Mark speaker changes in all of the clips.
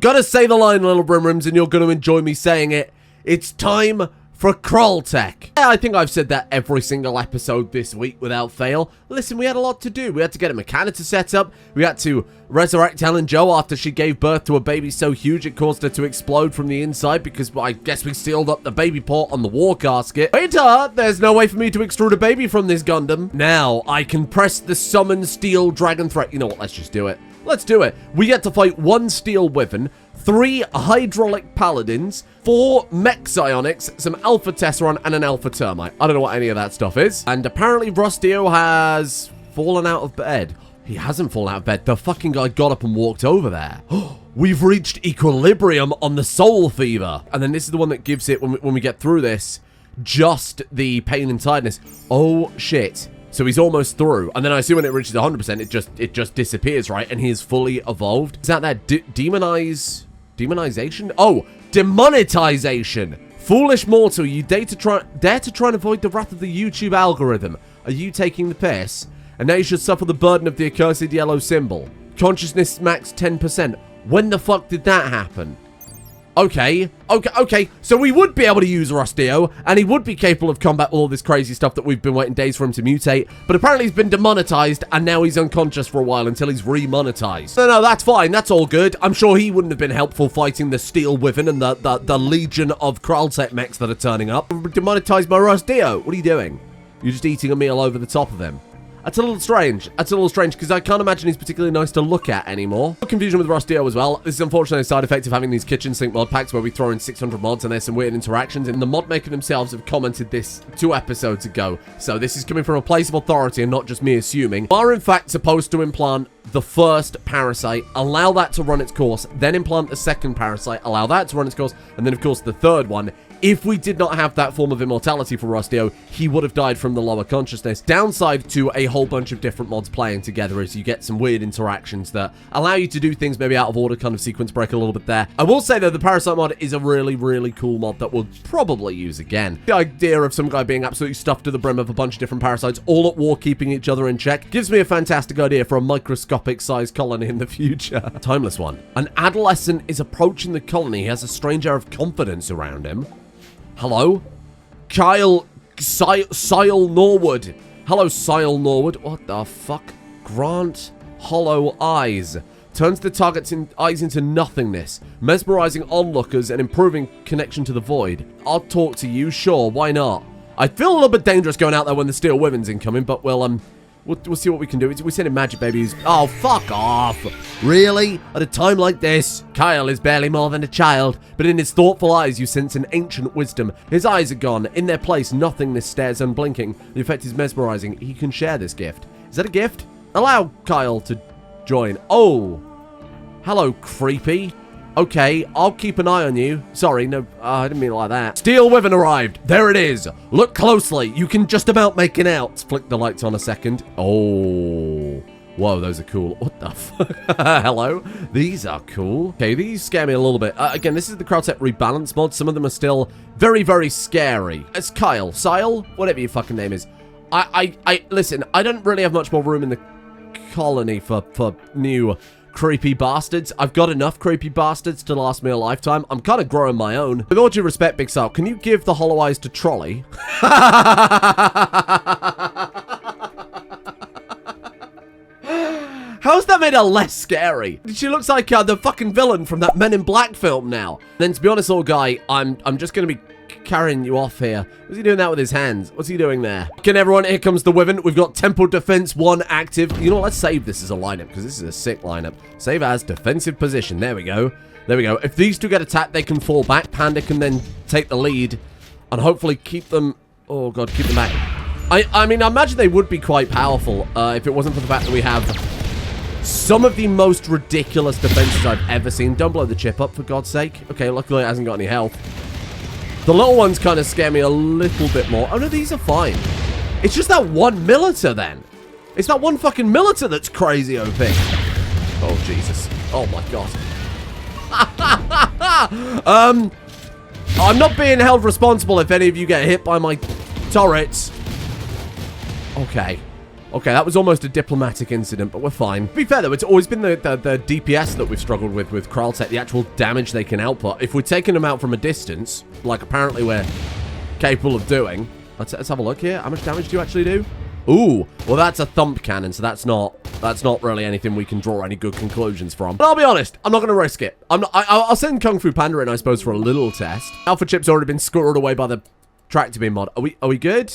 Speaker 1: gonna say the line, little Brimrims, and you're gonna enjoy me saying it. It's time for Kroltech. Yeah, I think I've said that every single episode this week without fail. Listen, we had a lot to do. We had to get a mechanic to set up. We had to resurrect Ellen Jo after she gave birth to a baby so huge it caused her to explode from the inside because, well, I guess we sealed up the baby port on the war casket. Waiter, there's no way for me to extrude a baby from this Gundam. Now, I can press the summon steel dragon threat. You know what, let's just do it. Let's do it. We get to fight 1 steel wyvern, 3 hydraulic paladins, 4 mech psionics, some alpha tesseron, and an alpha termite. I don't know what any of that stuff is. And apparently Rustio has fallen out of bed. He hasn't fallen out of bed. The fucking guy got up and walked over there. We've reached equilibrium on the soul fever. And then this is the one that gives it, when we get through this, just the pain and tiredness. Oh, shit. So he's almost through. And then I assume when it reaches 100%, it just disappears, right? And he is fully evolved. Is that demonization? Oh, demonetization. Foolish mortal, you dare to try and avoid the wrath of the YouTube algorithm. Are you taking the piss? And now you should suffer the burden of the accursed yellow symbol. Consciousness max 10%. When the fuck did that happen? Okay. So we would be able to use Rustio, and he would be capable of combat all this crazy stuff that we've been waiting days for him to mutate, but apparently he's been demonetized, and now he's unconscious for a while until he's remonetized. No, that's fine. That's all good. I'm sure he wouldn't have been helpful fighting the Steel Wyvern and the legion of Kroltech mechs that are turning up. Demonetized my Rustio. What are you doing? You're just eating a meal over the top of him. That's a little strange. Because I can't imagine he's particularly nice to look at anymore. Confusion with Rustio as well. This is unfortunately a side effect of having these kitchen sink mod packs where we throw in 600 mods and there's some weird interactions. And the mod maker themselves have commented this 2 episodes ago. So this is coming from a place of authority and not just me assuming. We are in fact supposed to implant the first parasite, allow that to run its course, then implant the second parasite, allow that to run its course, and then of course the third one. If we did not have that form of immortality for Rustio, he would have died from the lower consciousness. Downside to a whole bunch of different mods playing together is you get some weird interactions that allow you to do things maybe out of order, kind of sequence break a little bit there. I will say though, the Parasite mod is a really, really cool mod that we'll probably use again. The idea of some guy being absolutely stuffed to the brim of a bunch of different parasites, all at war, keeping each other in check, gives me a fantastic idea for a microscopic-sized colony in the future. Timeless one. An adolescent is approaching the colony. He has a strange air of confidence around him. Hello? Sile Norwood. Hello, Sile Norwood. What the fuck? Grant hollow eyes. Turns the target's eyes into nothingness, mesmerizing onlookers and improving connection to the void. I'll talk to you, sure, why not? I feel a little bit dangerous going out there when the Steel Wyvern's incoming, but we'll see what we can do. We send him magic babies. Oh, fuck off. Really? At a time like this? Kyle is barely more than a child, but in his thoughtful eyes you sense an ancient wisdom. His eyes are gone. In their place, nothingness stares unblinking. The effect is mesmerizing. He can share this gift. Is that a gift? Allow Kyle to join. Oh. Hello, creepy. Okay, I'll keep an eye on you. Sorry, no, I didn't mean it like that. Steel Wyvern arrived. There it is. Look closely. You can just about make it out. Flick the lights on a second. Oh. Whoa, those are cool. What the fuck? Hello? These are cool. Okay, these scare me a little bit. Again, this is the Kroltech rebalance mod. Some of them are still very, very scary. It's Kyle. Sile? Whatever your fucking name is. Listen, I don't really have much more room in the colony for new creepy bastards. I've got enough creepy bastards to last me a lifetime. I'm kind of growing my own. With all due respect, Big Sal, can you give the hollow eyes to Trolley? How's that made her less scary? She looks like the fucking villain from that Men in Black film now. Then to be honest, old guy, I'm just gonna be carrying you off here. What's he doing that with his hands? What's he doing there? Okay, everyone, here comes the Wyvern. We've got Temple Defense 1 active. You know what? Let's save this as a lineup because this is a sick lineup. Save as defensive position. There we go. There we go. If these two get attacked, they can fall back. Panda can then take the lead and hopefully keep them... Oh, God, keep them back. I mean, I imagine they would be quite powerful if it wasn't for the fact that we have some of the most ridiculous defenses I've ever seen. Don't blow the chip up, for God's sake. Okay, luckily it hasn't got any health. The little ones kind of scare me a little bit more. Oh, no, these are fine. It's just that one militar, then. It's that one fucking militar that's crazy OP. Oh, Jesus. Oh, my God. I'm not being held responsible if any of you get hit by my turrets. Okay. Okay, that was almost a diplomatic incident, but we're fine. To be fair, though, it's always been the DPS that we've struggled with Kraltech, the actual damage they can output. If we're taking them out from a distance, like apparently we're capable of doing, let's have a look here. How much damage do you actually do? Ooh, well, that's a thump cannon, so that's not really anything we can draw any good conclusions from. But I'll be honest, I'm not going to risk it. I'll send Kung Fu Panda in, I suppose, for a little test. Alpha Chip's already been squirreled away by the tractor beam mod. Are we good?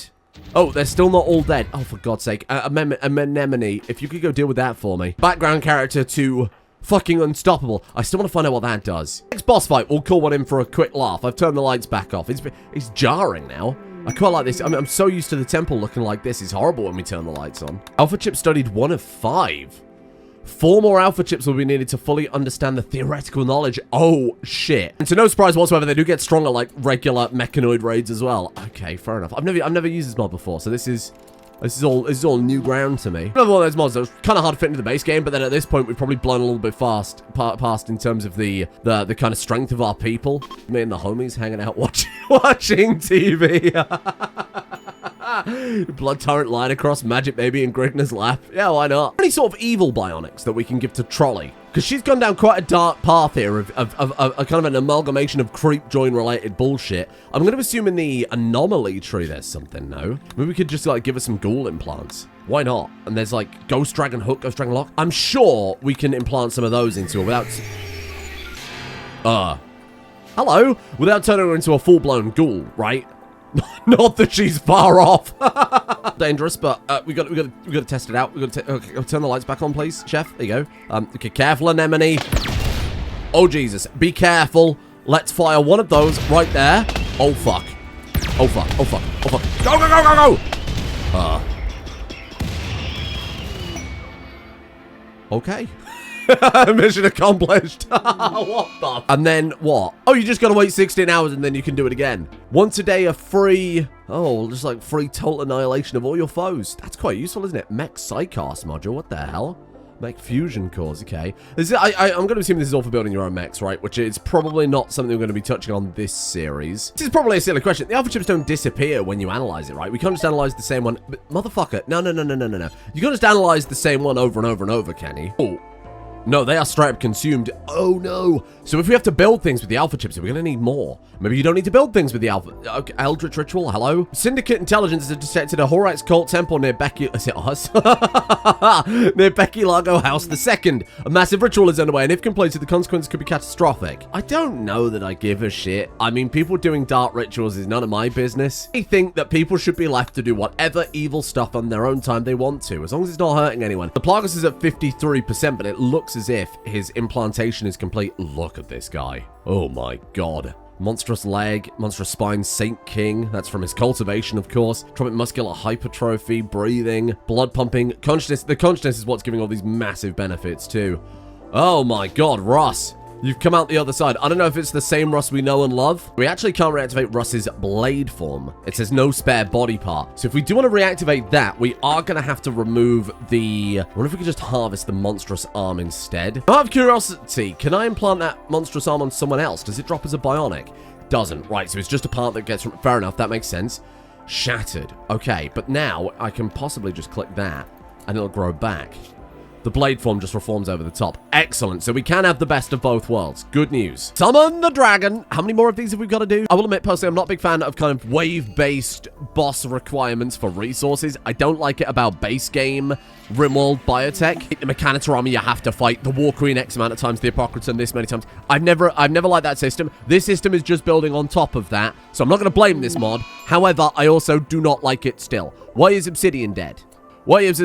Speaker 1: Oh, they're still not all dead. Oh, for God's sake. Anemone, if you could go deal with that for me. Background character to fucking unstoppable. I still want to find out what that does. Next boss fight, we'll call one in for a quick laugh. I've turned the lights back off. It's jarring now. I quite like this. I'm so used to the temple looking like this. It's horrible when we turn the lights on. Alpha Chip studied 1 of 5. 4 more Alpha Chips will be needed to fully understand the theoretical knowledge. Oh, shit. And to no surprise whatsoever, they do get stronger like regular mechonoid raids as well. Okay, fair enough. I've never used this mod before, so this is all new ground to me. Another one of those mods that was kind of hard to fit into the base game, but then at this point, we've probably blown a little bit past in terms of the kind of strength of our people. Me and the homies hanging out watching TV. Blood turret line across Magic Baby and Grigna's lap. Yeah, why not? Any sort of evil bionics that we can give to Trolley? Because she's gone down quite a dark path here of a kind of an amalgamation of creep join related bullshit. I'm going to assume in the anomaly tree there's something, no? Maybe we could just like give her some ghoul implants. Why not? And there's like Ghost Dragon Hook, Ghost Dragon Lock. I'm sure we can implant some of those into her without... hello? Without turning her into a full-blown ghoul, right? Not that she's far off. Dangerous, but we got to test it out. We got to okay, turn the lights back on, please, chef. There you go. Okay, careful, Anemone. Oh Jesus, be careful. Let's fire one of those right there. Oh fuck. Oh fuck. Oh fuck. Oh fuck. Go go go go go. Okay. Mission accomplished. What the? And then what? Oh, you just gotta wait 16 hours and then you can do it again. Once a day, a free... Oh, just like free total annihilation of all your foes. That's quite useful, isn't it? Mech Psychos module. What the hell? Mech Fusion cores. Okay. I'm gonna assume this is all for building your own mechs, right? Which is probably not something we're gonna be touching on this series. This is probably a silly question. The alpha chips don't disappear when you analyze it, right? We can't just analyze the same one. But motherfucker. No. You can't just analyze the same one over and over and over, can you? Oh. No, they are straight up consumed. Oh, no. So if we have to build things with the alpha chips, we're going to need more. Maybe you don't need to build things with the alpha. Okay, Eldritch Ritual, hello? Syndicate Intelligence has detected a Horite's cult temple near Becky... Is it us? Near Becky Largo House II. A massive ritual is underway, and if completed, the consequences could be catastrophic. I don't know that I give a shit. I mean, people doing dark rituals is none of my business. I think that people should be left to do whatever evil stuff on their own time they want to, as long as it's not hurting anyone. The Plagas is at 53%, but it looks as if his implantation is complete. Look at this guy. Oh my god. Monstrous leg, monstrous spine, Saint King. That's from his cultivation, of course. Tropic muscular hypertrophy, breathing, blood pumping, consciousness. The consciousness is what's giving all these massive benefits too. Oh my god, Russ. You've come out the other side. I don't know if it's the same Russ we know and love. We actually can't reactivate Russ's blade form. It says no spare body part. So if we do want to reactivate that, we are going to have to remove the... I wonder if we could just harvest the monstrous arm instead. Out of curiosity, can I implant that monstrous arm on someone else? Does it drop as a bionic? Doesn't. Right, so it's just a part that gets... Fair enough, that makes sense. Shattered. Okay, but now I can possibly just click that and it'll grow back. The blade form just reforms over the top. Excellent. So we can have the best of both worlds. Good news. Summon the dragon. How many more of these have we got to do? I will admit, personally, I'm not a big fan of kind of wave-based boss requirements for resources. I don't like it about base game Rimworld biotech. The Mechanitor army you have to fight. The War Queen X amount of times. The Apocryphon this many times. I've never liked that system. This system is just building on top of that. So I'm not going to blame this mod. However, I also do not like it still. Why is Obsidian dead? Why is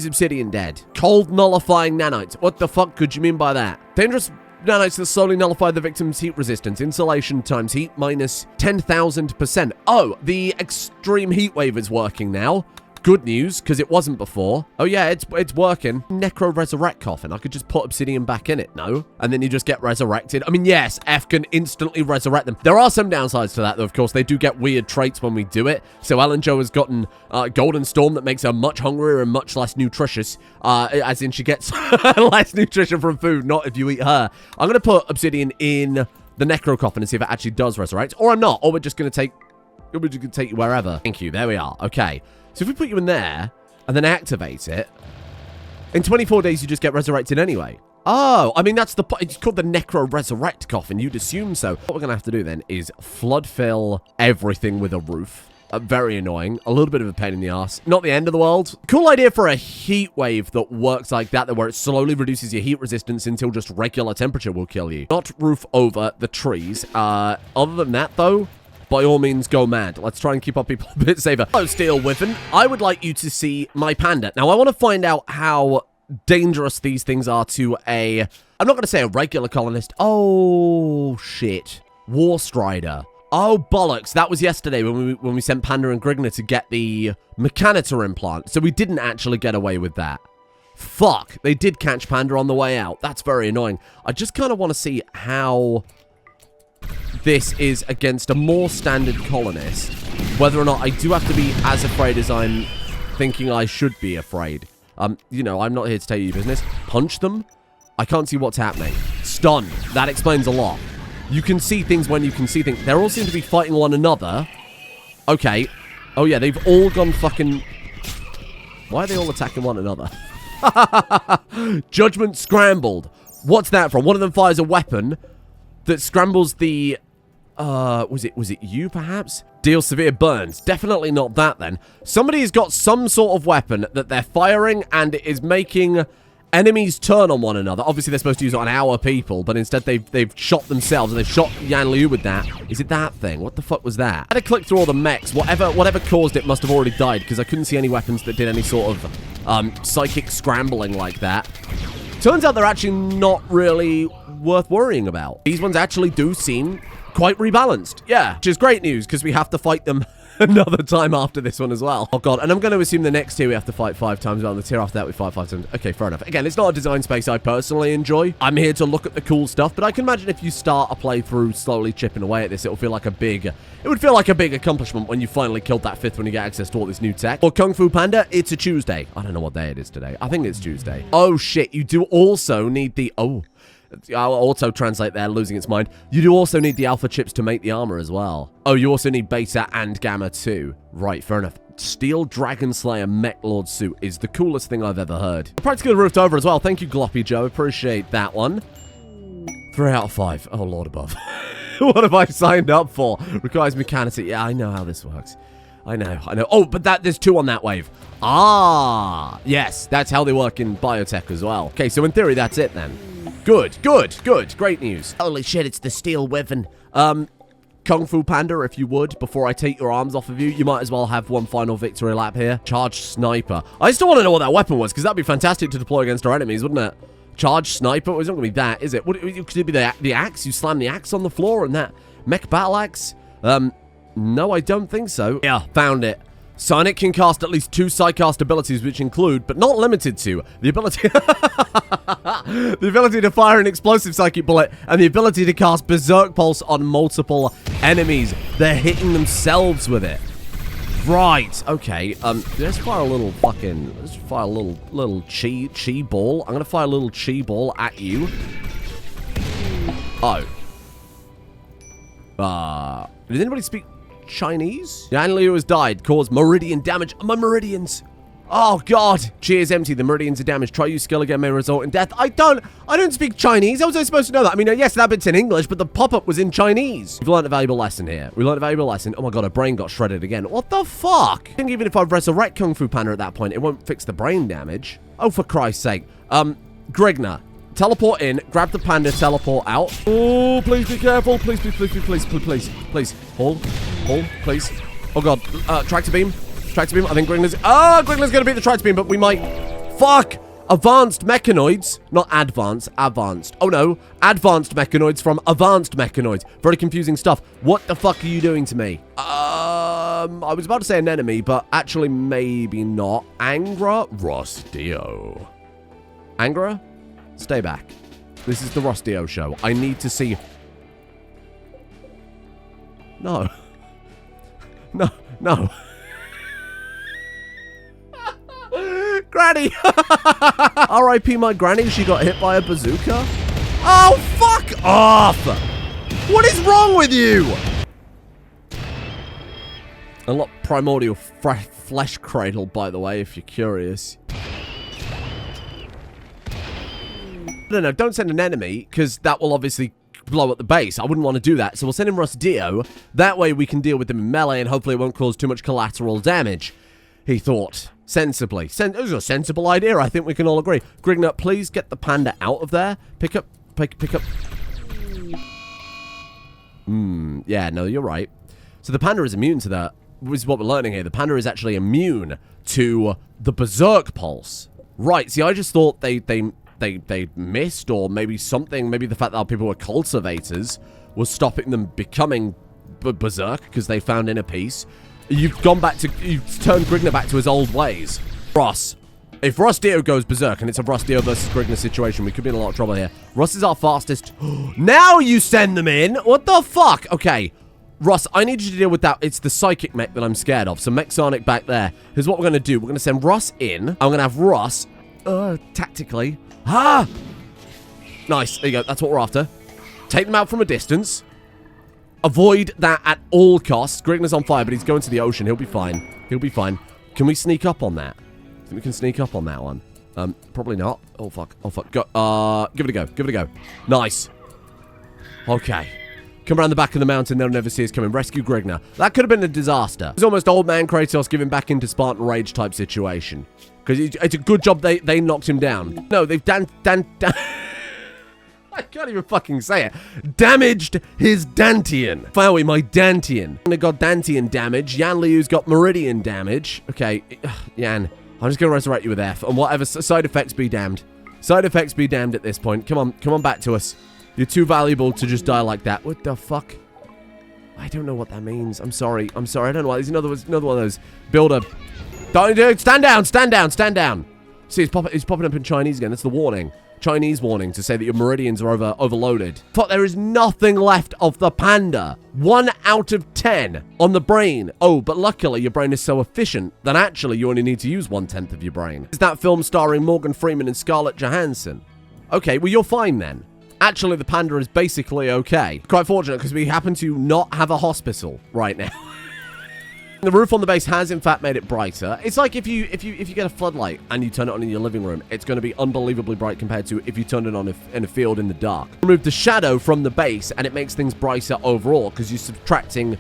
Speaker 1: Obsidian dead? Cold nullifying nanites. What the fuck could you mean by that? Dangerous nanites that slowly nullify the victim's heat resistance. Insulation times heat minus 10,000%. Oh, the extreme heat wave is working now. Good news, because it wasn't before. Oh yeah, it's working. Necro resurrect coffin. I could just put obsidian back in it, no? And then you just get resurrected. I mean, yes, F can instantly resurrect them. There are some downsides to that, though, of course. They do get weird traits when we do it. So Ellen Jo has gotten Golden Storm that makes her much hungrier and much less nutritious. As in she gets less nutrition from food, not if you eat her. I'm going to put obsidian in the necro coffin and see if it actually does resurrect. Or I'm not. Or we're just going to take you wherever. Thank you. There we are. Okay. So if we put you in there, and then activate it, in 24 days you just get resurrected anyway. Oh, I mean, that's the point. It's called the Necro Resurrect Coffin. You'd assume so. What we're going to have to do then is flood fill everything with a roof. Very annoying. A little bit of a pain in the ass. Not the end of the world. Cool idea for a heat wave that works like that, where it slowly reduces your heat resistance until just regular temperature will kill you. Not roof over the trees. Other than that, though, by all means, go mad. Let's try and keep our people a bit safer. Hello, Steel Wyvern. I would like you to see my panda. Now, I want to find out how dangerous these things are to a... I'm not going to say a regular colonist. Oh, shit. War Strider. Oh, bollocks. That was yesterday when we sent Panda and Grigna to get the Mechanitor implant. So we didn't actually get away with that. Fuck. They did catch Panda on the way out. That's very annoying. I just kind of want to see how this is against a more standard colonist. Whether or not I do have to be as afraid as I'm thinking I should be afraid. You know, I'm not here to tell you your business. Punch them. I can't see what's happening. Stun. That explains a lot. You can see things when you can see things. They all seem to be fighting one another. Okay. Oh, yeah, they've all gone fucking... Why are they all attacking one another? Judgment scrambled. What's that from? One of them fires a weapon that scrambles the... Was it you, perhaps? Deals severe burns. Definitely not that, then. Somebody's got some sort of weapon that they're firing and it is making... enemies turn on one another. Obviously, they're supposed to use it on our people, but instead they've shot themselves, and they've shot Yan Liu with that. Is it that thing? What the fuck was that? I had to click through all the mechs. Whatever caused it must have already died, because I couldn't see any weapons that did any sort of psychic scrambling like that. Turns out they're actually not really worth worrying about. These ones actually do seem quite rebalanced. Yeah, which is great news, because we have to fight them another time after this one as well. Oh, God. And I'm going to assume the next tier we have to fight 5 times. Well, the tier after that we fight 5 times. Okay, fair enough. Again, it's not a design space I personally enjoy. I'm here to look at the cool stuff, but I can imagine if you start a playthrough slowly chipping away at this, it'll feel like a big... It would feel like a big accomplishment when you finally killed that 5th when you get access to all this new tech. Or Kung Fu Panda, it's a Tuesday. I don't know what day it is today. I think it's Tuesday. Oh, shit. You do also need the... Oh... I'll auto-translate there, losing its mind. You do also need the alpha chips to make the armor as well. Oh, you also need beta and gamma too. Right, fair enough. Steel Dragon Slayer Mech Lord suit is the coolest thing I've ever heard. Practically roofed over as well. Thank you, Gloppy Joe. Appreciate that one. 3 out of 5. Oh, Lord above. What have I signed up for? Requires mechanicity. Yeah, I know how this works. I know. Oh, but there's 2 on that wave. Ah, yes. That's how they work in biotech as well. Okay, so in theory, that's it then. Good. Great news. Holy shit, it's the Steel Wyvern. Kung Fu Panda, if you would, before I take your arms off of you, you might as well have one final victory lap here. Charged Sniper. I still want to know what that weapon was, because that'd be fantastic to deploy against our enemies, wouldn't it? Charged Sniper? It's not going to be that, is it? Could it be the axe? You slam the axe on the floor and that mech battle axe? No, I don't think so. Yeah, found it. Sonic can cast at least 2 Psycast abilities, which include, but not limited to, the ability... the ability to fire an explosive psychic bullet, and the ability to cast Berserk Pulse on multiple enemies. They're hitting themselves with it. Right, okay, let's fire a little fucking... Let's fire a little chi ball. I'm gonna fire a little chi ball at you. Oh. Does anybody speak Chinese? Yan Liu has died. Caused meridian damage on my meridians. Oh, God. Chi is empty. The meridians are damaged. Try use skill again may result in death. I don't speak Chinese. How was I supposed to know that? I mean, yes, that bit's in English, but the pop-up was in Chinese. We've learned a valuable lesson here. We learned a valuable lesson. Oh, my God. Her brain got shredded again. What the fuck? I think even if I resurrect Kung Fu Panda at that point, it won't fix the brain damage. Oh, for Christ's sake. Grigna. Teleport in, grab the panda, teleport out. Oh, please be careful. Please. Hold, please. Oh, God. Tractor beam. I think Grigna's... Grigna's going to beat the tractor beam, but we might... Fuck! Advanced mechonoids. Not advanced. Oh, no. Advanced mechonoids from advanced mechonoids. Very confusing stuff. What the fuck are you doing to me? I was about to say an enemy, but actually maybe not. Angra Rustio. Angra? Stay back. This is the Rustio show. I need to see... No. No. Granny! R.I.P. my granny. She got hit by a bazooka. Oh, fuck off! What is wrong with you? Unlock primordial flesh cradle, by the way, if you're curious. No, don't send an enemy, because that will obviously blow up the base. I wouldn't want to do that, so we'll send in Rustio. That way we can deal with them in melee, and hopefully it won't cause too much collateral damage. He thought. Sensibly. It was a sensible idea, I think we can all agree. Grigna, please get the panda out of there. Pick up. Yeah, no, you're right. So the panda is immune to that. This is what we're learning here. The panda is actually immune to the berserk pulse. Right, see, I just thought they missed, or maybe something, maybe the fact that our people were cultivators was stopping them becoming berserk because they found inner peace. You've turned Grigna back to his old ways. Russ. If Rustio goes berserk and it's a Rustio versus Grigna situation, we could be in a lot of trouble here. Russ is our fastest. Now you send them in? What the fuck? Okay. Russ, I need you to deal with that. It's the psychic mech that I'm scared of. So Mechsonic back there. Here's what we're going to do. We're going to send Russ in. I'm going to have Russ, tactically. Ah! Nice. There you go. That's what we're after. Take them out from a distance. Avoid that at all costs. Grigna's on fire, but he's going to the ocean. He'll be fine. He'll be fine. Can we sneak up on that? I think we can sneak up on that one. Probably not. Oh, fuck. Oh, fuck. Go. Give it a go. Give it a go. Nice. Okay. Come around the back of the mountain. They'll never see us coming. Rescue Grigna. That could have been a disaster. It's almost old man Kratos giving back into Spartan Rage type situation. Because it's a good job they knocked him down. No, they've I can't even fucking say it. Damaged his Dantian. Fowie, my Dantian. They got Dantian damage. Yan Liu's got Meridian damage. Okay, Yan, I'm just going to resurrect you with F. And whatever, side effects be damned. Side effects be damned at this point. Come on back to us. You're too valuable to just die like that. What the fuck? I don't know what that means. I'm sorry. I don't know what. There's another one of those. Builder. Don't do it. Stand down. See, it's popping up in Chinese again. That's the warning. Chinese warning to say that your meridians are overloaded. But there is nothing left of the panda. 1 out of 10 on the brain. Oh, but luckily your brain is so efficient that actually you only need to use 1/10 of your brain. Is that film starring Morgan Freeman and Scarlett Johansson? Okay, well you're fine then. Actually, the panda is basically okay. Quite fortunate because we happen to not have a hospital right now. The roof on the base has, in fact, made it brighter. It's like if you get a floodlight and you turn it on in your living room, it's going to be unbelievably bright compared to if you turn it on in a field in the dark. Remove the shadow from the base, and it makes things brighter overall because you're subtracting,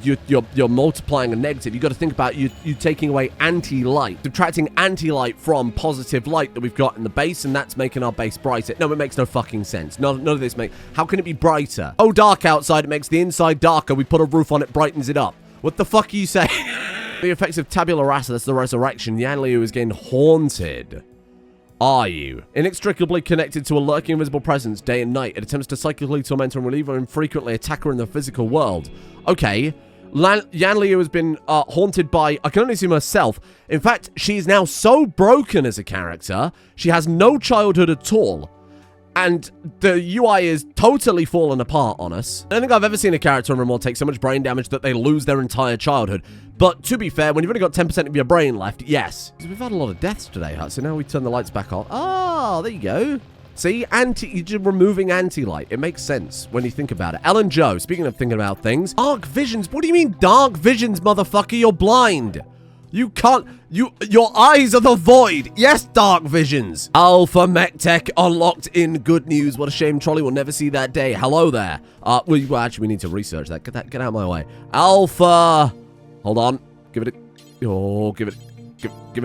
Speaker 1: you're multiplying a negative. You've got to think about you taking away anti-light, subtracting anti-light from positive light that we've got in the base, and that's making our base brighter. No, it makes no fucking sense. None of this how can it be brighter? Oh, dark outside, it makes the inside darker. We put a roof on it, brightens it up. What the fuck are you saying? The effects of tabula rasa, that's the resurrection. Yan Liu is getting haunted. Are you? Inextricably connected to a lurking invisible presence day and night. It attempts to psychically torment and relieve or infrequently attack her in the physical world. Okay. Yan Liu has been haunted by, I can only assume herself. In fact, she is now so broken as a character, she has no childhood at all. And the UI is totally fallen apart on us. I don't think I've ever seen a character in Rimworld take so much brain damage that they lose their entire childhood. But to be fair, when you've only got 10% of your brain left, yes. We've had a lot of deaths today, huh? So now we turn the lights back on. Oh, there you go. See, you're just removing anti-light. It makes sense when you think about it. Ellen Joe, speaking of thinking about things. Dark visions? What do you mean dark visions, motherfucker? You're blind. You can't, your eyes are the void. Yes, dark visions. Alpha Mech Tech unlocked in good news. What a shame Trolley will never see that day. Hello there. Well, actually, we need to research that. Get out of my way. Alpha. Hold on. Give it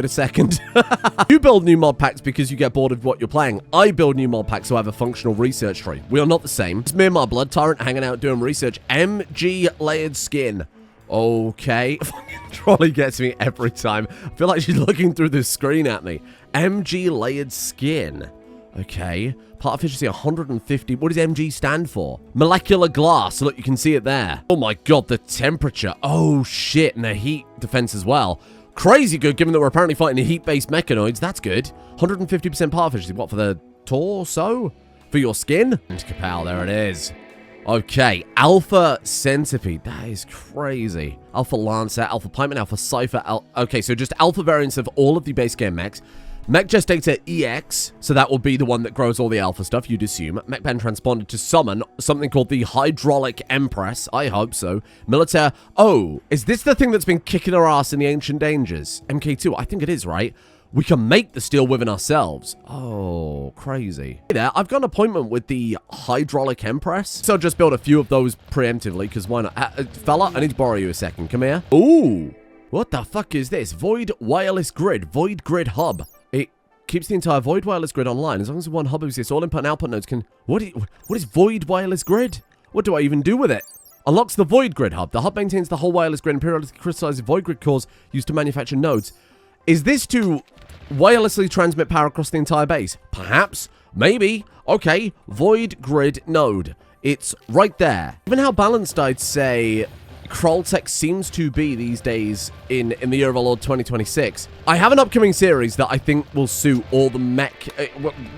Speaker 1: a second. You build new mod packs because you get bored of what you're playing. I build new mod packs so I have a functional research tree. We are not the same. It's me and my blood tyrant hanging out doing research. MG layered skin. Okay. Trolley gets me every time. I feel like she's looking through the screen at me. MG layered skin. Okay. Part efficiency 150. What does MG stand for? Molecular glass. Look, you can see it there. Oh my god, the temperature. Oh shit, and the heat defense as well. Crazy good, given that we're apparently fighting the heat-based mechonoids. That's good. 150% part efficiency. What, for the torso? For your skin? And Kapow, there it is. Okay, Alpha Centipede. That is crazy. Alpha Lancer, Alpha Pikeman, Alpha Cypher. Okay, so just Alpha variants of all of the base game mechs. Mech Gestator EX, so that will be the one that grows all the alpha stuff, you'd assume. Mech Pen Transponder to summon something called the Hydraulic Empress. I hope so. Militaire. Oh, is this the thing that's been kicking our ass in the Ancient Dangers? MK2, I think it is, right? We can make the steel wyvern ourselves. Oh, crazy. Hey there, I've got an appointment with the Hydraulic Empress. So I'll just build a few of those preemptively, because why not? Fella, I need to borrow you a second. Come here. Ooh. What the fuck is this? Void Wireless Grid. Void Grid Hub. It keeps the entire Void Wireless Grid online. As long as one hub exists, all input and output nodes can... What is Void Wireless Grid? What do I even do with it? Unlocks the Void Grid Hub. The hub maintains the whole wireless grid and periodically crystallizes Void Grid cores used to manufacture nodes. Is this to wirelessly transmit power across the entire base? Perhaps. Maybe. Okay. Void Grid Node. It's right there. Given how balanced I'd say Kroltech seems to be these days in the year of our Lord 2026, I have an upcoming series that I think will suit all the mech,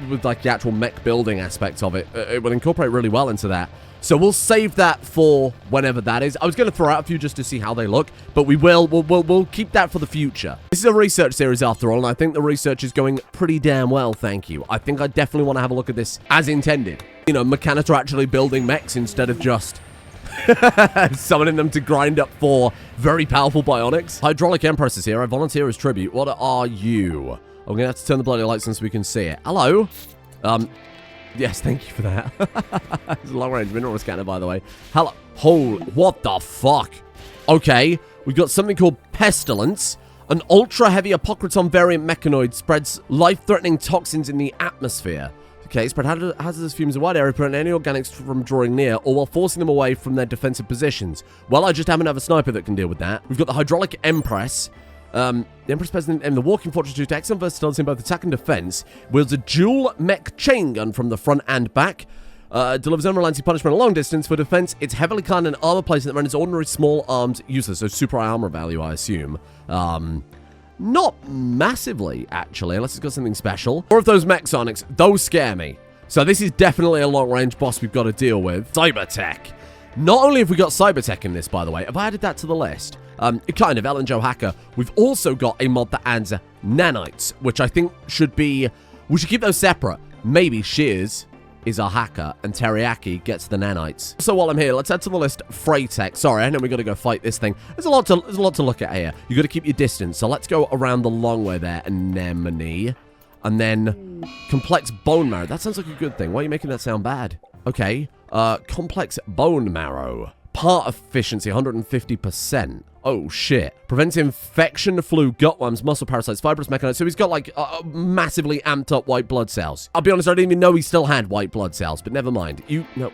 Speaker 1: with like the actual mech building aspects of it. It will incorporate really well into that. So we'll save that for whenever that is. I was going to throw out a few just to see how they look, but we'll keep that for the future. This is a research series after all, and I think the research is going pretty damn well, thank you. I think I definitely want to have a look at this as intended. You know, mechanics are actually building mechs instead of just summoning them to grind up for very powerful bionics. Hydraulic Empress is here. I volunteer as tribute. What are you? I'm going to have to turn the bloody lights on so we can see it. Hello? Yes, thank you for that. It's a long-range mineral scanner, by the way. Hello. Holy, what the fuck? Okay, we've got something called Pestilence. An ultra-heavy Apocryton variant mechonoid spreads life-threatening toxins in the atmosphere. Okay, spread hazardous fumes in a wide area, preventing any organics from drawing near, or while forcing them away from their defensive positions. Well, I just happen to have a sniper that can deal with that. We've got the Hydraulic Empress. The Empress present in the Walking Fortress due to excellent versatility in both attack and defense, wields a dual mech chain gun from the front and back, delivers unrelenting punishment a long distance. For defense, it's heavily clad in armor plating that renders ordinary small arms useless, so super high armor value, I assume. Not massively, actually, unless it's got something special. Or if those mech sonics, those scare me. So this is definitely a long-range boss we've got to deal with. Cyber tech. Not only have we got cyber tech in this, by the way, have I added that to the list? Kind of, Ellen Joe Hacker. We've also got a mod that adds nanites, which I think should be... We should keep those separate. Maybe Shears is our hacker, and Teriyaki gets the nanites. So while I'm here, let's add to the list Freytech. Sorry, I know we got to go fight this thing. There's a lot to look at here. You got to keep your distance. So let's go around the long way there, Anemone. And then complex bone marrow. That sounds like a good thing. Why are you making that sound bad? Okay. Complex bone marrow. Part efficiency, 150%. Oh, shit. Prevents infection, flu, gutworms, muscle parasites, fibrous mechanisms. So he's got, like, massively amped up white blood cells. I'll be honest, I didn't even know he still had white blood cells, but never mind. No.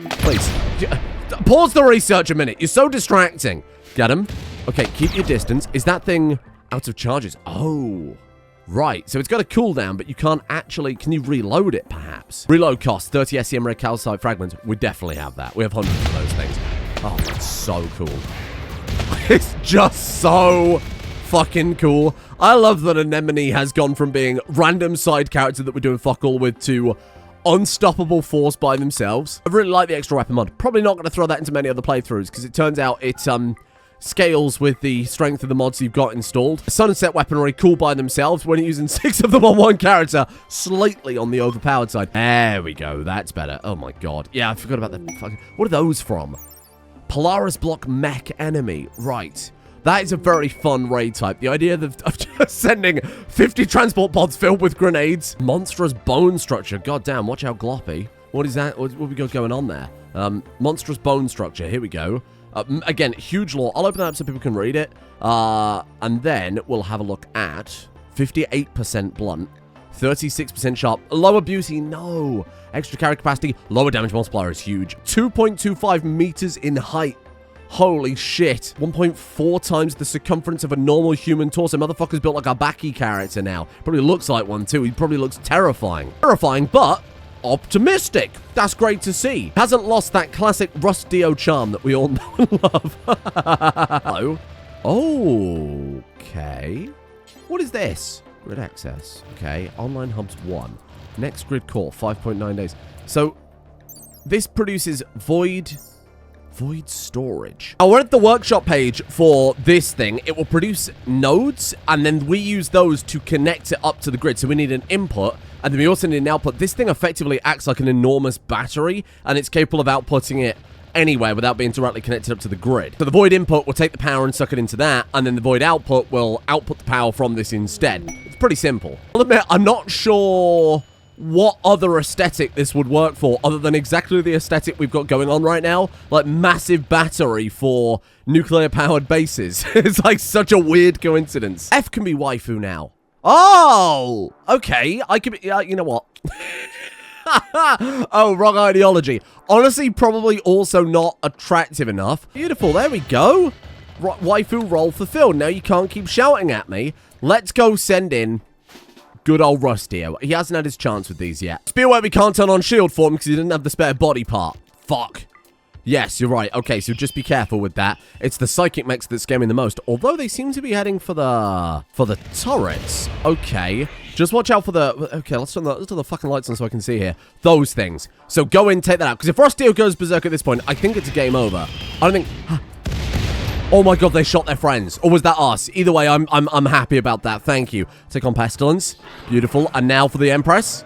Speaker 1: Please. Pause the research a minute. You're so distracting. Get him. Okay, keep your distance. Is that thing out of charges? Oh. Right, so it's got a cooldown, but you can't actually... Can you reload it, perhaps? Reload cost, 30 SEM red calcite fragments. We definitely have that. We have hundreds of those things. Oh, that's so cool. It's just so fucking cool. I love that Anemone has gone from being random side character that we're doing fuck all with to unstoppable force by themselves. I really like the extra weapon mod. Probably not going to throw that into many other playthroughs, because it turns out it, scales with the strength of the mods you've got installed. Sunset weaponry, cool by themselves when you're using 6 of them on one character, slightly on the overpowered side. There we go, that's better. Oh my god. Yeah, I forgot about the fucking... What are those from? Polaris Block Mech Enemy. Right. That is a very fun raid type. The idea of just sending 50 transport pods filled with grenades. Monstrous bone structure. God damn, watch out, Gloppy. What is that? What we got going on there? Monstrous bone structure. Here we go. Again, huge lore. I'll open that up so people can read it. And then we'll have a look at 58% blunt, 36% sharp, lower beauty, no. Extra carry capacity, lower damage multiplier is huge. 2.25 meters in height. Holy shit. 1.4 times the circumference of a normal human torso. Motherfucker's built like a Baki character now. Probably looks like one too. He probably looks terrifying. Terrifying, but optimistic. That's great to see. Hasn't lost that classic Rustio charm that we all know and love. Hello. Okay. What is this? Grid access. Okay. Online hubs 1. Next grid core, 5.9 days. So, this produces void Void storage. Now, we're at the workshop page for this thing. It will produce nodes, and then we use those to connect it up to the grid. So we need an input, and then we also need an output. This thing effectively acts like an enormous battery, and it's capable of outputting it anywhere without being directly connected up to the grid. So the void input will take the power and suck it into that, and then the void output will output the power from this instead. It's pretty simple. I'll admit, I'm not sure what other aesthetic this would work for other than exactly the aesthetic we've got going on right now. Like, massive battery for nuclear-powered bases. It's like such a weird coincidence. F can be waifu now. Oh! Okay, I can be... you know what? Oh, wrong ideology. Honestly, probably also not attractive enough. Beautiful, there we go. Waifu role fulfilled. Now you can't keep shouting at me. Let's go send in good old Rustio. He hasn't had his chance with these yet. Just be aware we can't turn on shield for him because he didn't have the spare body part. Fuck. Yes, you're right. Okay, so just be careful with that. It's the psychic mechs that scare me the most. Although they seem to be heading for the turrets. Okay. Just watch out for the... Okay, let's turn the fucking lights on so I can see here. Those things. So go in, take that out. Because if Rustio goes berserk at this point, I think it's a game over. I don't think... Oh my god, they shot their friends. Or was that us? Either way, I'm happy about that. Thank you. Take on Pestilence. Beautiful. And now for the Empress.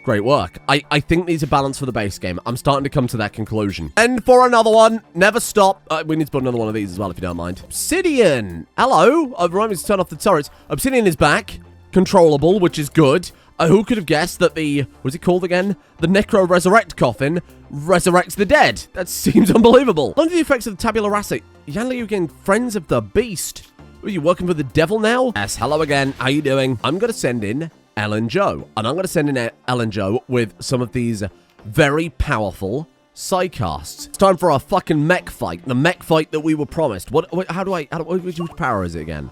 Speaker 1: Great work. I think these are balanced for the base game. I'm starting to come to that conclusion. And for another one. Never stop. We need to put another one of these as well, if you don't mind. Obsidian. Hello. Remind me to turn off the turrets. Obsidian is back. Controllable, which is good. Who could have guessed that the... What's it called again? The Necro Resurrect Coffin resurrects the dead. That seems unbelievable. Under the effects of the tabula rasa, Yanli again, friends of the beast. Are you working for the devil now? Yes, hello again. How you doing? I'm going to send in Ellen Joe. And I'm going to send in Ellen Joe with some of these very powerful sidecasts. It's time for our fucking mech fight. The mech fight that we were promised. Which power is it again?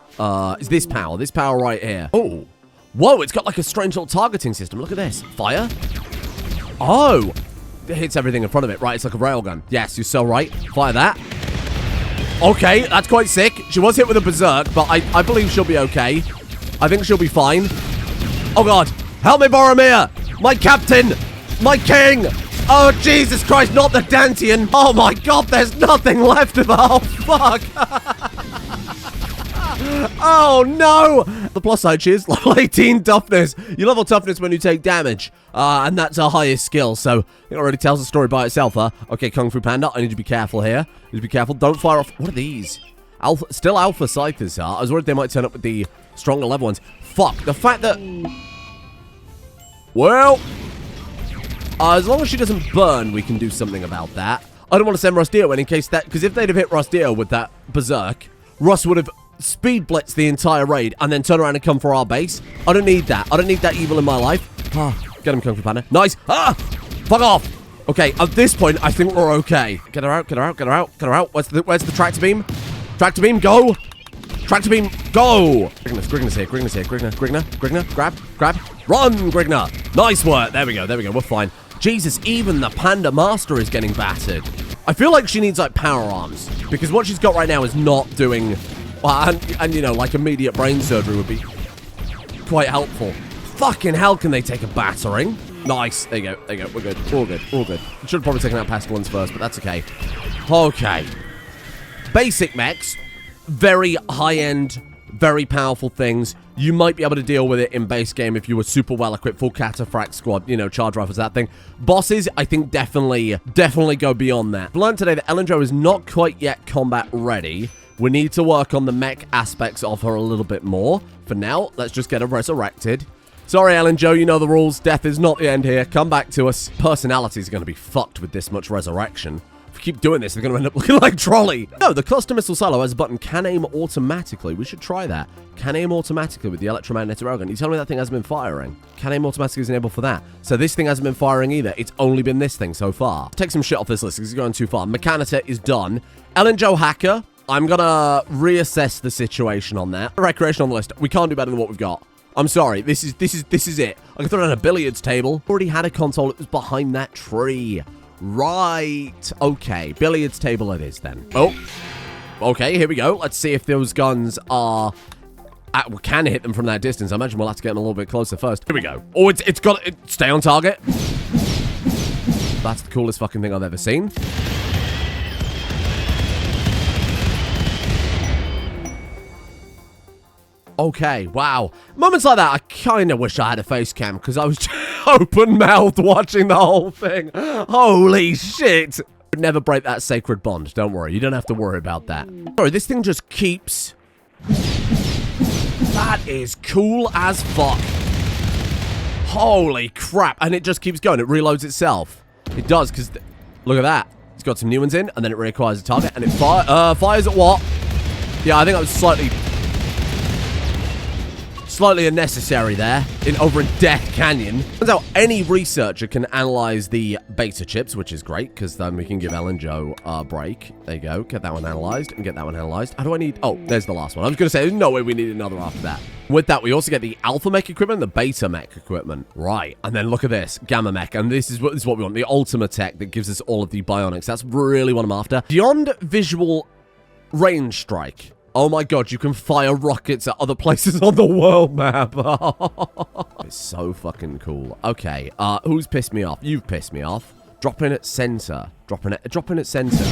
Speaker 1: Is this power? This power right here. Oh. Whoa, it's got like a strange little targeting system. Look at this. Fire. Oh. It hits everything in front of it. Right, it's like a railgun. Yes, you're so right. Fire that. Okay, that's quite sick. She was hit with a berserk, but I believe she'll be okay. I think she'll be fine. Oh, God. Help me, Boromir. My captain. My king. Oh, Jesus Christ, not the Dantian. Oh, my God, there's nothing left of her. Oh, fuck. Oh, no. The plus side, she is level 18 toughness. You level toughness when you take damage. And that's her highest skill, so it already tells the story by itself, huh? Okay, Kung Fu Panda, I need you to be careful here. You need to be careful. Don't fire off. What are these? Still Alpha Scythers, huh? I was worried they might turn up with the stronger level ones. Fuck. The fact that... Well... as long as she doesn't burn, we can do something about that. I don't want to send Rustio in case that... Because if they'd have hit Rustio with that berserk, Russ would have speed blitzed the entire raid and then turn around and come for our base. I don't need that. I don't need that evil in my life. Ah, get him, Kung Fu Panda. Nice. Ah! Fuck off. Okay, at this point, I think we're okay. Get her out, get her out, get her out, get her out. Where's the tractor beam? Tractor beam, go. Tractor beam, go. Grigna's here, Grigna's here. Grigna, grab. Run, Grigna. Nice work. There we go, we're fine. Jesus, even the Panda Master is getting battered. I feel like she needs, like, power arms. Because what she's got right now is not doing... Well, and you know, like, immediate brain surgery would be quite helpful. Fucking hell, can they take a battering? Nice. There you go. We're good. All good. Should have probably taken out Pestilence first, but that's okay. Okay. Basic mechs. Very high-end, very powerful things. You might be able to deal with it in base game if you were super well-equipped, full cataphract squad, you know, charge rifles, that thing. Bosses, I think definitely go beyond that. I've learned today that Ellen Jo is not quite yet combat ready. We need to work on the mech aspects of her a little bit more. For now, let's just get her resurrected. Sorry, Ellen Jo, you know the rules. Death is not the end here. Come back to us. Personalities are going to be fucked with this much resurrection. If we keep doing this, they're going to end up looking like Trolley. No, the cluster missile silo has a button, can aim automatically. We should try that. Can aim automatically with the electromagnetic railgun. You tell me that thing hasn't been firing. Can aim automatically is enabled for that. So this thing hasn't been firing either. It's only been this thing so far. Take some shit off this list because it's going too far. Mechanita is done. Ellen Jo Hacker. I'm going to reassess the situation on that. Recreation on the list. We can't do better than what we've got. I'm sorry. This is it. I can throw down a billiards table. Already had a console. It was behind that tree. Right. Okay. Billiards table it is then. Oh. Okay, here we go. Let's see if those guns are... we can hit them from that distance. I imagine we'll have to get them a little bit closer first. Here we go. Oh, it's got... stay on target. That's the coolest fucking thing I've ever seen. Okay, wow. Moments like that, I kind of wish I had a face cam because I was open-mouthed watching the whole thing. Holy shit. Would never break that sacred bond. Don't worry. You don't have to worry about that. Sorry, this thing just keeps... That is cool as fuck. Holy crap. And it just keeps going. It reloads itself. It does, because... Look at that. It's got some new ones in, and then it reacquires a target, and it fires at what? Yeah, I think that was slightly unnecessary there, over in Death Canyon. Turns out any researcher can analyze the beta chips, which is great, because then we can give Elle and Joe a break. There you go. Get that one analyzed, and get that one analyzed. How do I need... Oh, there's the last one. I was going to say, there's no way we need another after that. With that, we also get the Alpha Mech equipment and the Beta Mech equipment. Right. And then look at this. Gamma Mech. And this is what we want. The Ultimate Tech that gives us all of the bionics. That's really what I'm after. Beyond visual range strike. Oh my god, you can fire rockets at other places on the world map. It's so fucking cool. Okay, who's pissed me off? You've pissed me off. Drop in at center. Drop in at center.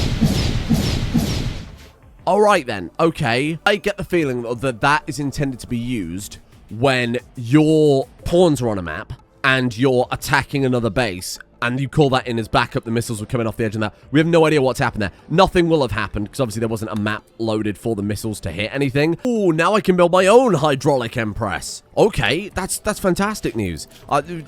Speaker 1: Alright then, okay. I get the feeling that that is intended to be used when your pawns are on a map and you're attacking another base. And you call that in as backup. The missiles were coming off the edge and that. We have no idea what's happened there. Nothing will have happened because obviously there wasn't a map loaded for the missiles to hit anything. Ooh, now I can build my own hydraulic empress. Okay, that's fantastic news.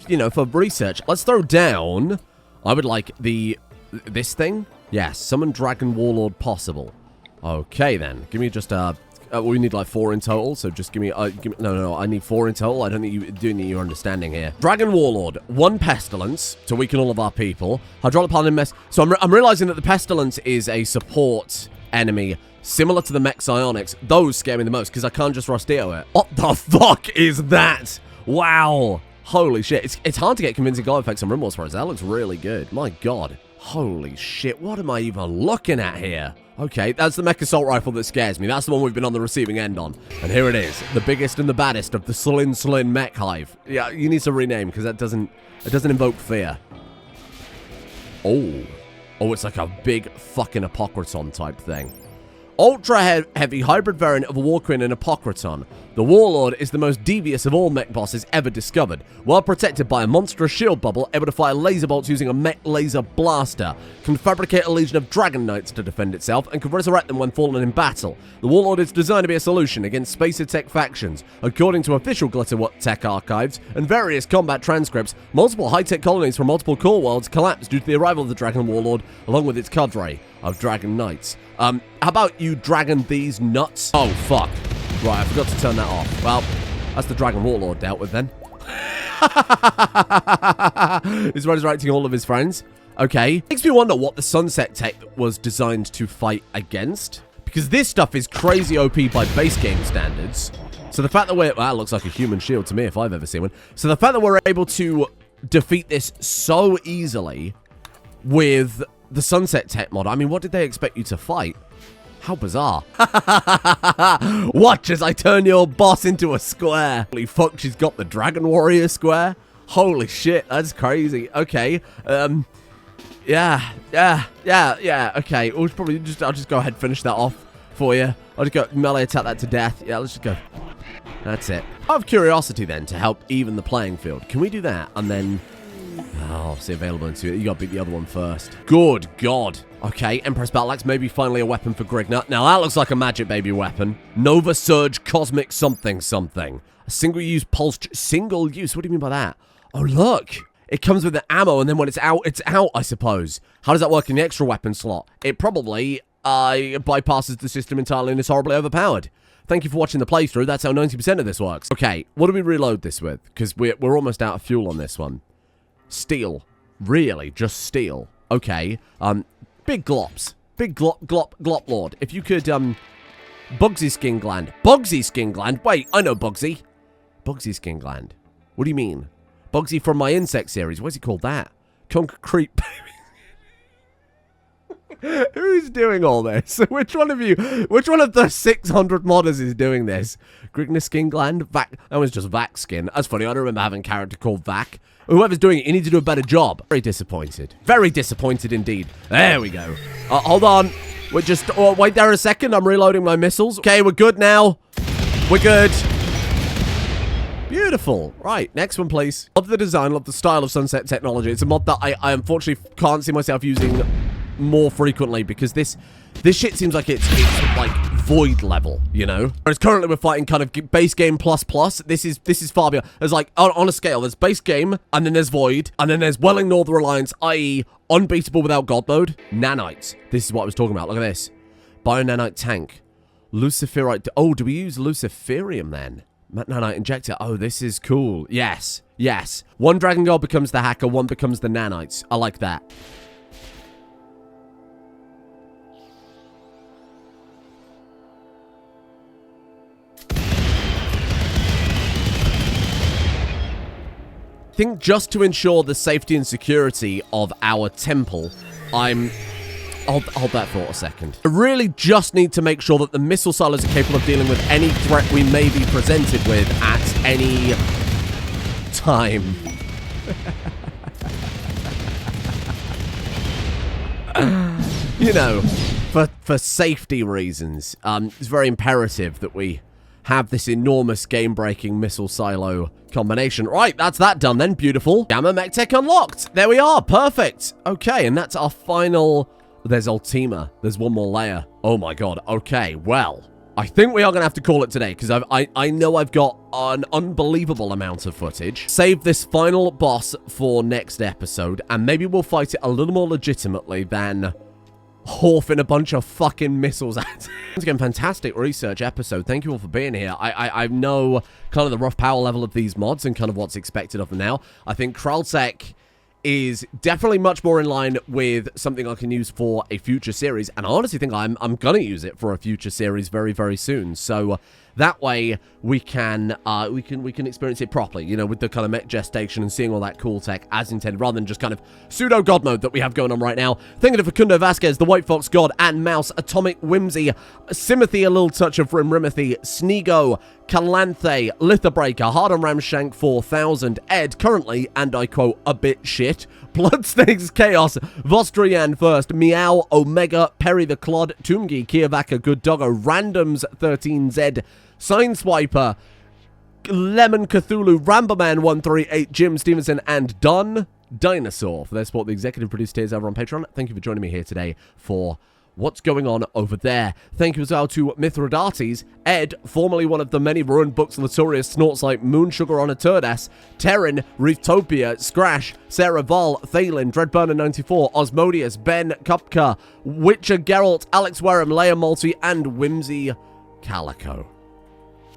Speaker 1: You know, for research, let's throw down. I would like this thing. Yes, summon dragon warlord possible. Okay then, give me just we need like 4 in total, so just give me no, I need 4 in total. I don't think you're understanding here. Dragon Warlord, 1 Pestilence to weaken all of our people. Hydraulic Paladin Mess. So I'm realizing that the Pestilence is a support enemy similar to the Mech Psionics. Those scare me the most because I can't just Rustio it. What the fuck is that? Wow. Holy shit. It's hard to get convincing god effects on Rimworld for us. That looks really good. My god. Holy shit. What am I even looking at here? Okay, that's the mech assault rifle that scares me. That's the one we've been on the receiving end on. And here it is, the biggest and the baddest of the Slin mech hive. Yeah, you need to rename because it doesn't invoke fear. Oh, it's like a big fucking Apocryton type thing. Ultra heavy hybrid variant of a War Queen and Apocryton. The Warlord is the most devious of all mech bosses ever discovered. Well protected by a monstrous shield bubble, able to fire laser bolts using a mech laser blaster. Can fabricate a legion of dragon knights to defend itself, and can resurrect them when fallen in battle. The Warlord is designed to be a solution against Spacer Tech factions. According to official Glitter Tech archives and various combat transcripts, multiple high-tech colonies from multiple core worlds collapsed due to the arrival of the Dragon Warlord, along with its cadre of dragon knights. How about you dragon these nuts? Oh, fuck. Right, I forgot to turn that off. Well, that's the Dragon Warlord dealt with then. He's resurrecting all of his friends. Okay. Makes me wonder what the Sunset Tech was designed to fight against. Because this stuff is crazy OP by base game standards. So the fact that well, that looks like a human shield to me if I've ever seen one. So the fact that we're able to defeat this so easily with the Sunset Tech mod, I mean, what did they expect you to fight? How bizarre. Watch as I turn your boss into a square. Holy fuck, she's got the Dragon Warrior square. Holy shit, that's crazy. Okay, yeah, okay. I'll just go ahead and finish that off for you. I'll just go melee attack that to death. Yeah, let's just go. That's it. Out of curiosity then, to help even the playing field, can we do that? And then... Oh, see available into it. You gotta beat the other one first. Good God. Okay, Empress Battle Axe, maybe finally a weapon for Grignut. Now that looks like a magic baby weapon. Nova Surge Cosmic something something. A single-use pulse... Single use? What do you mean by that? Oh, look. It comes with the ammo, and then when it's out, I suppose. How does that work in the extra weapon slot? It probably bypasses the system entirely and is horribly overpowered. Thank you for watching the playthrough. That's how 90% of this works. Okay, what do we reload this with? Because we're almost out of fuel on this one. Steel. Really? Just steel. Okay. Big glops. Big glop lord. If you could, Bugsy Skin Gland. Bugsy Skin Gland? Wait, I know Bugsy. Bugsy Skin Gland. What do you mean? Bugsy from my insect series. What's he called that? Concrete Baby. Who's doing all this? Which one of the 600 modders is doing this? Grignus Skin Gland? Vac. That was just Vac Skin. That's funny. I don't remember having a character called Vac. Whoever's doing it, you need to do a better job. Very disappointed. Very disappointed indeed. There we go. Hold on. We're just... wait there a second. I'm reloading my missiles. Okay, we're good now. We're good. Beautiful. Right, next one, please. Love the design, love the style of sunset technology. It's a mod that I unfortunately can't see myself using more frequently because this shit seems like it's like void level, you know? Whereas currently we're fighting kind of base game plus. This is far beyond. There's like, on a scale, there's base game, and then there's void, and then there's Welling Northern Alliance, i.e. unbeatable without God mode. Nanites. This is what I was talking about. Look at this. Bio-nanite tank. Luciferite. Oh, do we use Luciferium then? Nanite injector. Oh, this is cool. Yes. Yes. One Dragon God becomes the hacker, one becomes the nanites. I like that. I think just to ensure the safety and security of our temple, I'll hold that thought a second. I really just need to make sure that the missile silos are capable of dealing with any threat we may be presented with at any time. You know, for safety reasons, it's very imperative that we have this enormous game-breaking missile silo combination. Right, that's that done then. Beautiful. Gamma Mech Tech unlocked. There we are. Perfect. Okay, and that's our final... There's Ultima. There's one more layer. Oh my god. Okay, well, I think we are going to have to call it today because I know I've got an unbelievable amount of footage. Save this final boss for next episode, and maybe we'll fight it a little more legitimately than horfing a bunch of fucking missiles at. Once again, fantastic research episode. Thank you all for being here. I know kind of the rough power level of these mods and kind of what's expected of them now. I think Kralsek is definitely much more in line with something I can use for a future series, and I honestly think I'm gonna use it for a future series very, very soon. So that way we can experience it properly, you know, with the kind of mech gestation and seeing all that cool tech as intended, rather than just kind of pseudo god mode that we have going on right now. Thank you to Facundo Vasquez, the White Fox God, and Mouse, Atomic Whimsy, Simothy, a little touch of Rimrimothy, Sneego, Calanthe, Lithobreaker, Hard on Ramshank 4000, Ed, currently, and I quote, a bit shit, Bloodsnakes Chaos, Vostrian first, Meow, Omega, Perry the Clod, Toomgi, Kiavaka, Good Doggo, Randoms 13Z, Sign Swiper, Lemon Cthulhu, Ramberman 138, Jim Stevenson, and Don Dinosaur for their support. The executive producer tiers over on Patreon. Thank you for joining me here today for what's going on over there. Thank you as well to Mithridates, Ed, formerly one of the many ruined books Latorius snorts like moon sugar on a turdass, Terran, Reeftopia, Scrash, Sarah Val, Thalen, Dreadburner94, Osmodius, Ben Kupka, Witcher Geralt, Alex Wareham, Leia Multi, and Whimsy Calico.